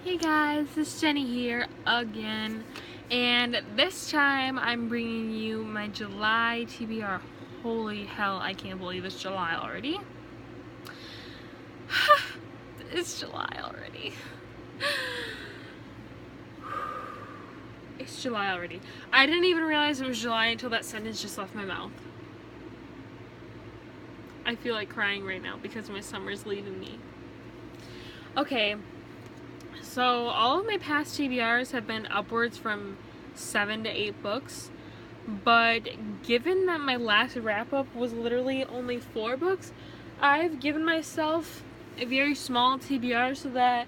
Hey guys, it's Jenny here again, and this time I'm bringing you my July TBR. Holy hell, I can't believe it's July already. It's July already. It's July already. I didn't even realize it was July until that sentence just left my mouth. I feel like crying right now because my summer's leaving me. Okay. So all of my past TBRs have been upwards from 7 to 8 books, but given that my last wrap-up was literally only 4 books, I've given myself a very small TBR so that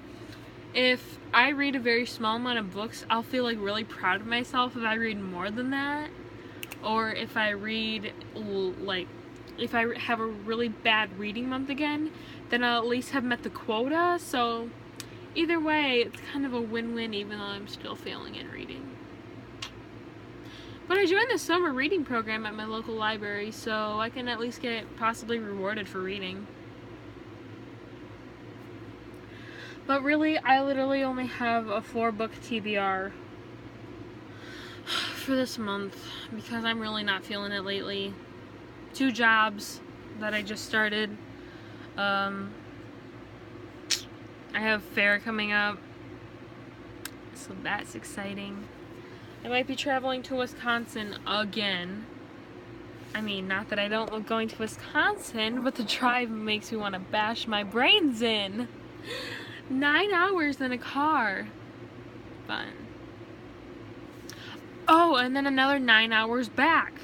if I read a very small amount of books, I'll feel like really proud of myself if I read more than that, or if I read, if I have a really bad reading month again, then I'll at least have met the quota. So either way, it's kind of a win-win even though I'm still failing in reading. But I joined the summer reading program at my local library, so I can at least get possibly rewarded for reading. But really, I literally only have a 4-book TBR for this month because I'm really not feeling it lately. 2 jobs that I just started. I have fair coming up, so that's exciting. I might be traveling to Wisconsin again. I mean, not that I don't love going to Wisconsin, but the drive makes me want to bash my brains in. 9 hours in a car. Fun. Oh, and then another 9 hours back.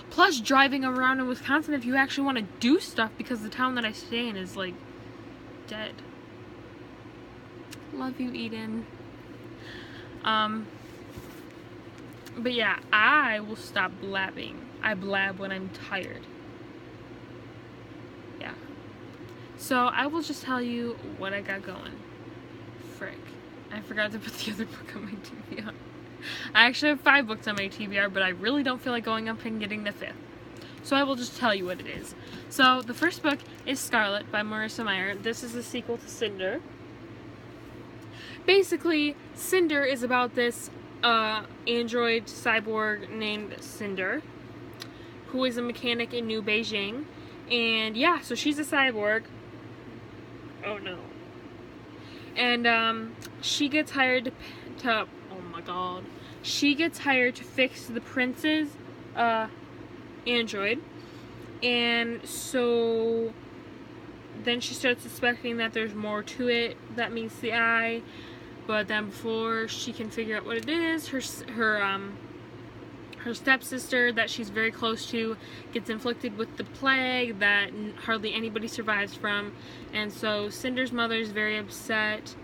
Plus driving around in Wisconsin if you actually want to do stuff because the town that I stay in is, like, dead. Love you, Eden. But yeah, I will stop blabbing. I blab when I'm tired. Yeah. So I will just tell you what I got going. Frick. I forgot to put the other book on my TBR. I actually have 5 books on my TBR, but I really don't feel like going up and getting the 5th. So I will just tell you what it is. So the first book is Scarlet by Marissa Meyer. This is the sequel to Cinder. Basically, Cinder is about this android cyborg named Cinder, who is a mechanic in New Beijing. And yeah, so she's a cyborg. Oh no. And she gets hired to oh my god. She gets hired to fix the prince's android. And so then she starts suspecting that there's more to it that meets the eye. But then before she can figure out what it is, her stepsister that she's very close to gets inflicted with the plague that hardly anybody survives from. And so Cinder's mother is very upset.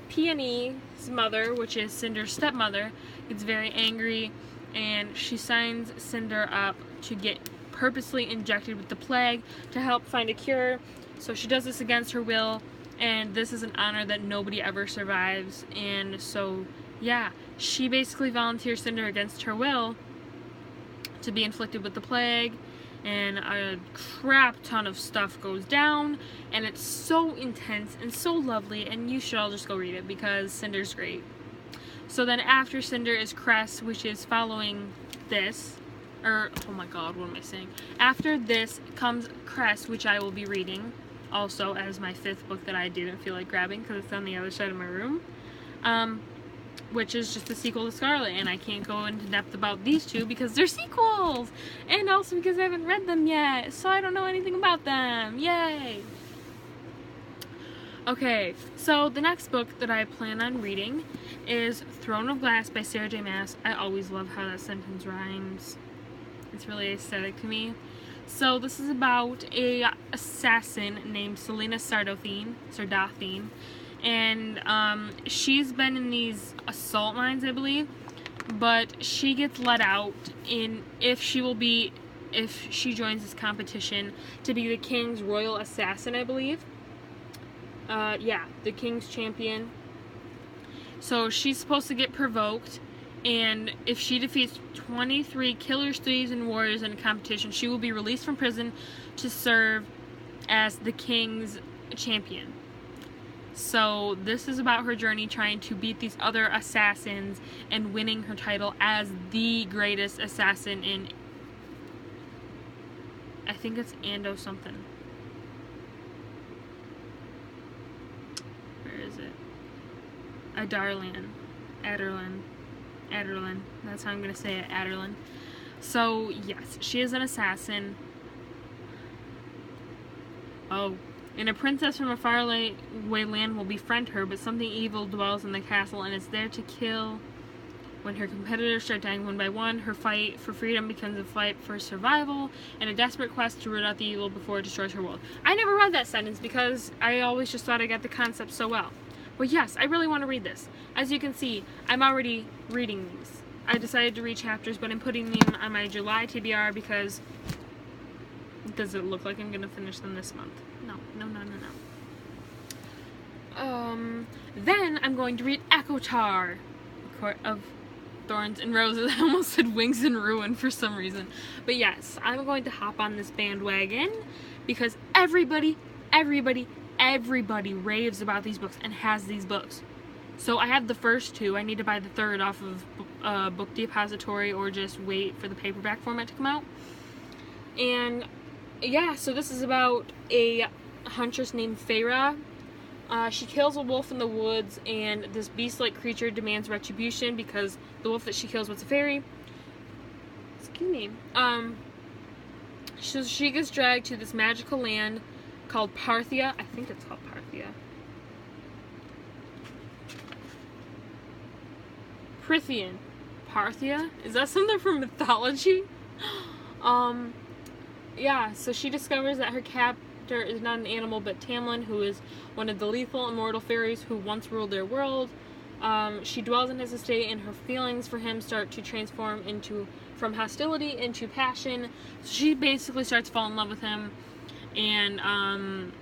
Peony's mother, which is Cinder's stepmother, gets very angry, and she signs Cinder up to get purposely injected with the plague to help find a cure. So she does this against her will, and this is an honor that nobody ever survives. And so yeah, she basically volunteers Cinder against her will to be inflicted with the plague, and a crap ton of stuff goes down, and it's so intense and so lovely, and you should all just go read it because Cinder's great. So then after Cinder is Cress, which is following this, oh my god, what am I saying? After this comes Cress, which I will be reading also as my 5th book that I didn't feel like grabbing because it's on the other side of my room, which is just the sequel to Scarlet, and I can't go into depth about these two because they're sequels, and also because I haven't read them yet, so I don't know anything about them. Yay! Okay, so the next book that I plan on reading is Throne of Glass by Sarah J. Maas. I always love how that sentence rhymes. It's really aesthetic to me. So this is about a assassin named Selena Sardothine, and she's been in these assault mines, I believe, but she gets let out if she joins this competition to be the king's royal assassin, I believe. Yeah, the king's champion. So she's supposed to get provoked, and if she defeats 23 killers, thieves, and warriors in a competition, she will be released from prison to serve as the king's champion. So this is about her journey trying to beat these other assassins and winning her title as the greatest assassin in, I think it's Ando something. Where is it? Adarlan. Adarlan. That's how I'm going to say it, Adarlan. So, yes, she is an assassin. Oh. And a princess from a faraway land will befriend her, but something evil dwells in the castle and is there to kill. When her competitors start dying one by one, her fight for freedom becomes a fight for survival and a desperate quest to root out the evil before it destroys her world. I never read that sentence because I always just thought I got the concept so well. But yes, I really want to read this. As you can see, I'm already reading these. I decided to read chapters, but I'm putting them on my July TBR because does it look like I'm going to finish them this month? No. Then I'm going to read Charr, Court of Thorns and Roses. I almost said Wings and Ruin for some reason. But yes, I'm going to hop on this bandwagon because everybody raves about these books and has these books. So I have the first two. I need to buy the third off of Book Depository or just wait for the paperback format to come out. And yeah, so this is about a huntress named Feyre. She kills a wolf in the woods, and this beast-like creature demands retribution because the wolf that she kills was a fairy. Excuse me. So she gets dragged to this magical land called Parthia. I think it's called Parthia. Prithian. Parthia? Is that something from mythology? Yeah, so she discovers that her captor is not an animal but Tamlin, who is one of the lethal immortal fairies who once ruled their world. She dwells in his estate, and her feelings for him start to transform from hostility into passion. So she basically starts to fall in love with him, and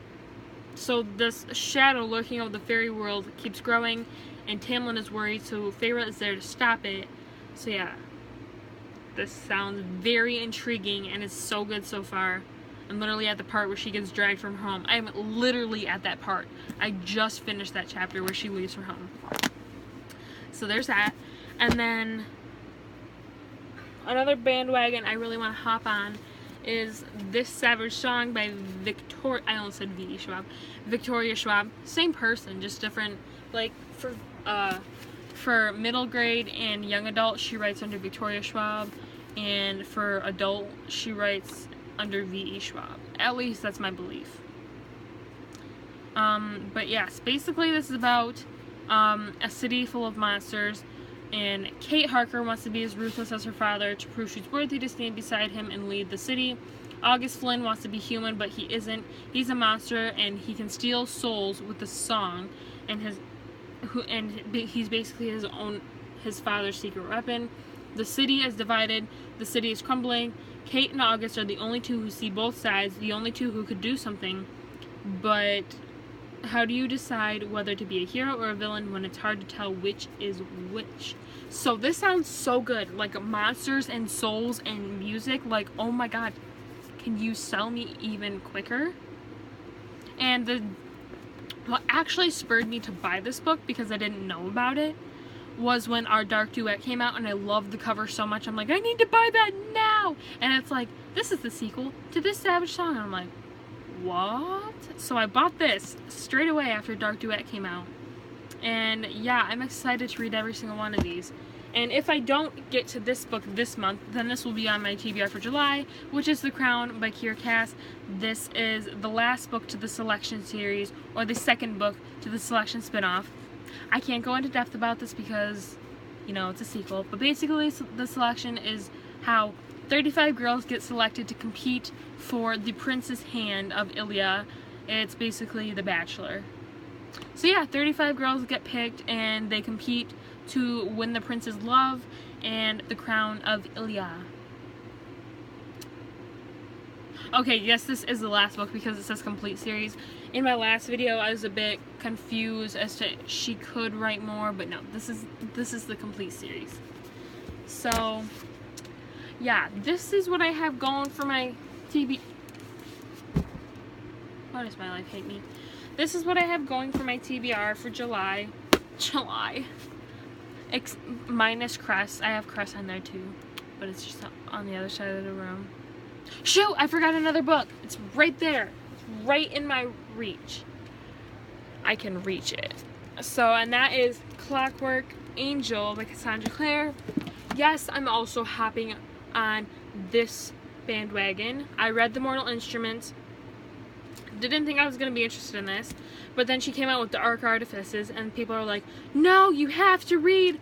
so this shadow lurking over the fairy world keeps growing, and Tamlin is worried, so Feyre is there to stop it. So yeah, this sounds very intriguing, and it's so good so far. I'm literally at the part where she gets dragged from her home. I'm literally at that part. I just finished that chapter where she leaves her home. So there's that. And then another bandwagon I really want to hop on is This Savage Song by I almost said V.E. Schwab. Victoria Schwab. Same person, just different. Like, for middle grade and young adult, she writes under Victoria Schwab. And for adult, she writes under V.E. Schwab. At least that's my belief. But yes, basically this is about a city full of monsters, and Kate Harker wants to be as ruthless as her father to prove she's worthy to stand beside him and lead the city. August Flynn wants to be human, but he isn't. He's a monster, and he can steal souls with a song, and he's basically his father's secret weapon. The city is divided. The city is crumbling. Kate and August are the only two who see both sides, the only two who could do something. But how do you decide whether to be a hero or a villain when it's hard to tell which is which? So this sounds so good. Like monsters and souls and music. Like, oh my god. Can you sell me even quicker? And what actually spurred me to buy this book, because I didn't know about it, was when Our Dark Duet came out, and I loved the cover so much. I'm like, I need to buy that now! And it's like, this is the sequel to This Savage Song. And I'm like, what? So I bought this straight away after Dark Duet came out. And yeah, I'm excited to read every single one of these. And if I don't get to this book this month, then this will be on my TBR for July, which is The Crown by Kiera Cass. This is the last book to the Selection series, or the second book to the Selection spinoff. I can't go into depth about this because, you know, it's a sequel. But basically, the Selection is how 35 girls get selected to compete for the prince's hand of Ilia. It's basically The Bachelor. So yeah, 35 girls get picked, and they compete to win the prince's love and the crown of Ilia. Okay, yes, this is the last book because it says complete series. In my last video, I was a bit confused as to she could write more, but no, this is the complete series. So yeah, this is what I have going for my TB. Why does my life hate me? this is what I have going for my TBR for July. Minus Crest. I have Crest on there too, but it's just on the other side of the room. Shoot! I forgot another book. It's right there. It's right in my reach. I can reach it. So, and that is Clockwork Angel by Cassandra Clare. Yes, I'm also hopping on this bandwagon. I read The Mortal Instruments. Didn't think I was going to be interested in this, but then she came out with The Arc Artifices, and people are like, no, you have to read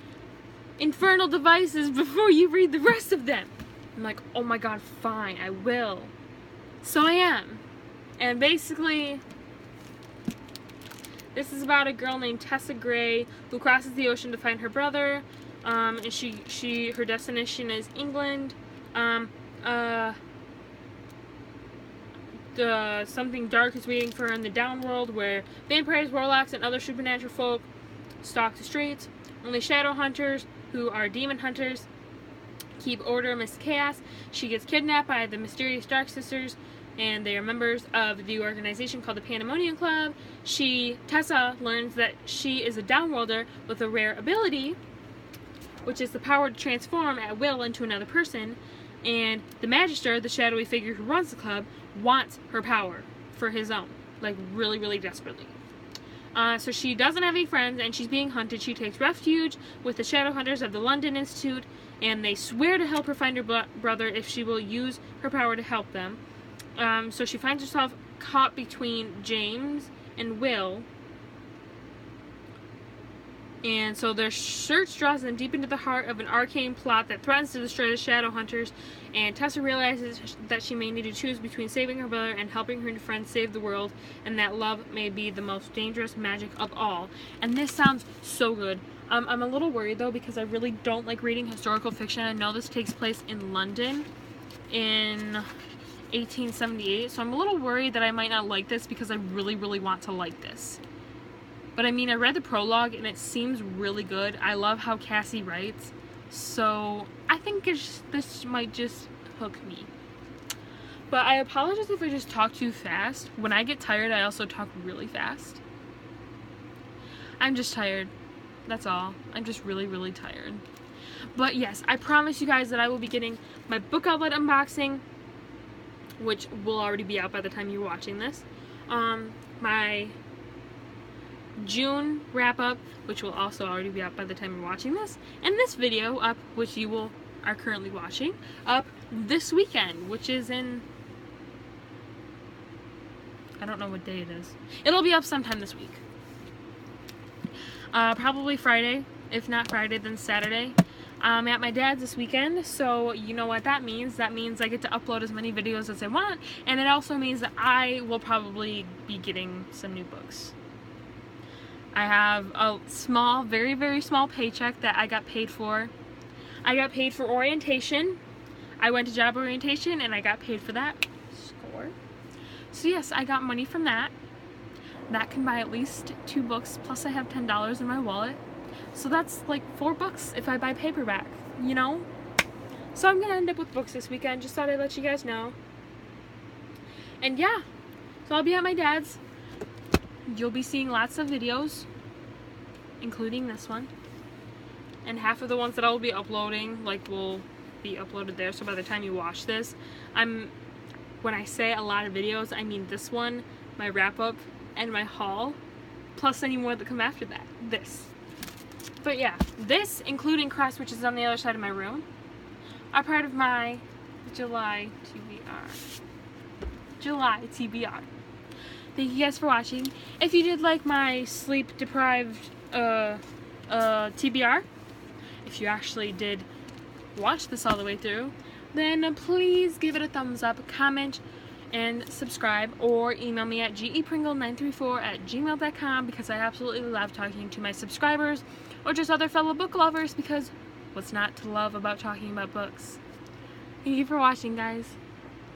Infernal Devices before you read the rest of them. I'm like, oh my god, fine, I will. So I am. And basically, this is about a girl named Tessa Gray who crosses the ocean to find her brother. And her destination is England. Something dark is waiting for her in the downworld, where vampires, warlocks, and other supernatural folk stalk the streets. Only shadow hunters, who are demon hunters, keep order amidst chaos. She gets kidnapped by the mysterious Dark Sisters, and they are members of the organization called the Pandemonium Club. Tessa learns that she is a downworlder with a rare ability, which is the power to transform at will into another person, and the Magister, the shadowy figure who runs the club, wants her power for his own, like really, really desperately. So she doesn't have any friends, and she's being hunted. She takes refuge with the Shadow Hunters of the London Institute, and they swear to help her find her brother if she will use her power to help them. So she finds herself caught between James and Will. And so their search draws them deep into the heart of an arcane plot that threatens to destroy the Shadow Hunters, and Tessa realizes that she may need to choose between saving her brother and helping her friends save the world, and that love may be the most dangerous magic of all. And this sounds so good. I'm a little worried though, because I really don't like reading historical fiction. I know this takes place in London in 1878, so I'm a little worried that I might not like this, because I really, really want to like this. But I mean, I read the prologue and it seems really good. I love how Cassie writes, so I think this might just hook me. But I apologize if I just talk too fast. When I get tired, I also talk really fast. I'm just tired. That's all. I'm just really, really tired. But yes, I promise you guys that I will be getting my book outlet unboxing, which will already be out by the time you're watching this. My June wrap-up, which will also already be up by the time you're watching this, and this video up, which you are currently watching, up this weekend, which is in, I don't know what day it is. It'll be up sometime this week. Probably Friday. If not Friday, then Saturday. I'm at my dad's this weekend, so you know what that means. That means I get to upload as many videos as I want, and it also means that I will probably be getting some new books. I have a small, very, very small paycheck that I got paid for. I got paid for orientation. I went to job orientation and I got paid for that. Score. So yes, I got money from that. That can buy at least 2 books, plus I have $10 in my wallet. So that's like 4 books if I buy paperback, you know? So I'm gonna end up with books this weekend. Just thought I'd let you guys know. And yeah, so I'll be at my dad's. You'll be seeing lots of videos, including this one. And half of the ones that I will be uploading, like, will be uploaded there. So by the time you watch this, when I say a lot of videos, I mean this one, my wrap-up, and my haul, plus any more that come after that. This. But yeah, this, including Crest, which is on the other side of my room, are part of my July TBR. July TBR. Thank you guys for watching. If you did like my sleep-deprived TBR, if you actually did watch this all the way through, then please give it a thumbs up, comment, and subscribe, or email me at gepringle934@gmail.com, because I absolutely love talking to my subscribers, or just other fellow book lovers, because what's not to love about talking about books? Thank you for watching, guys.